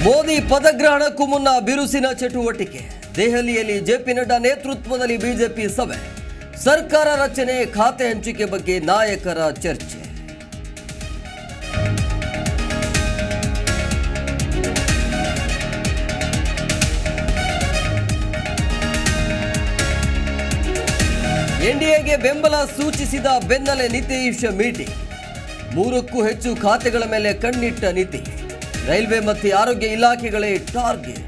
ಮೋದಿ ಪದಗ್ರಹಣಕ್ಕೂ ಮುನ್ನ ಬಿರುಸಿನ ಚಟುವಟಿಕೆ. ದೆಹಲಿಯಲ್ಲಿ ಜೆಪಿ ನಡ್ಡಾ ನೇತೃತ್ವದಲ್ಲಿ ಬಿಜೆಪಿ ಸಭೆ. ಸರ್ಕಾರ ರಚನೆ, ಖಾತೆ ಹಂಚಿಕೆ ಬಗ್ಗೆ ನಾಯಕರ ಚರ್ಚೆ. ಎನ್ಡಿಎಗೆ ಬೆಂಬಲ ಸೂಚಿಸಿದ ಬೆನ್ನಲ್ಲೇ ನಿತೀಶ್ ಮೀಟಿಂಗ್. 3ಕ್ಕೂ ಹೆಚ್ಚು ಖಾತೆಗಳ ಮೇಲೆ ಕಣ್ಣಿಟ್ಟ ನಿತೀಶ್. ರೈಲ್ವೆ ಮತ್ತು ಆರೋಗ್ಯ ಇಲಾಖೆಗಳೇ ಟಾರ್ಗೆಟ್.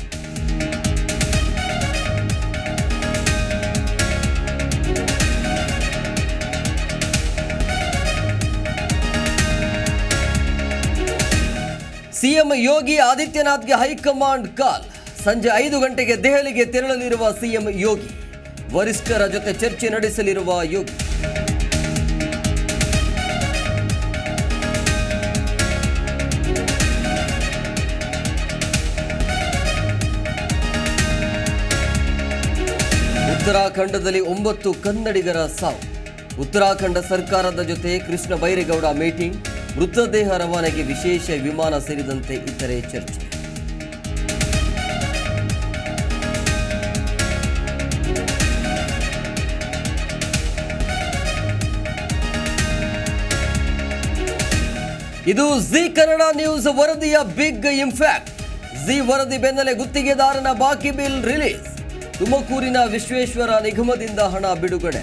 ಸಿಎಂ ಯೋಗಿ ಆದಿತ್ಯನಾಥ್ಗೆ ಹೈಕಮಾಂಡ್ ಕಾಲ್. ಸಂಜೆ 5 ಗಂಟೆಗೆ ದೆಹಲಿಗೆ ತೆರಳಲಿರುವ ಸಿಎಂ ಯೋಗಿ. ವರಿಷ್ಠರ ಜೊತೆ ಚರ್ಚೆ ನಡೆಸಲಿರುವ ಯೋಗಿ. ಉತ್ತರಾಖಂಡದಲ್ಲಿ 9 ಕನ್ನಡಿಗರ ಸಾವು. ಉತ್ತರಾಖಂಡ ಸರ್ಕಾರದ ಜೊತೆ ಕೃಷ್ಣ ಬೈರೇಗೌಡ ಮೀಟಿಂಗ್. ಮೃತದೇಹ ರವಾನೆಗೆ ವಿಶೇಷ ವಿಮಾನ ಸೇರಿದಂತೆ ಇತರೆ ಚರ್ಚೆ. ಇದು ಜಿ ಕನ್ನಡ ನ್ಯೂಸ್ ವರದಿಯ ಬಿಗ್ ಇಂಪ್ಯಾಕ್ಟ್. ಜಿ ವರದಿ ಬೆನ್ನಲ್ಲೇ ಗುತ್ತಿಗೆದಾರನ ಬಾಕಿ ಬಿಲ್ ರಿಲೀಸ್. ತುಮಕೂರಿನ ವಿಶ್ವೇಶ್ವರ ನಿಗಮದಿಂದ ಹಣ ಬಿಡುಗಡೆ.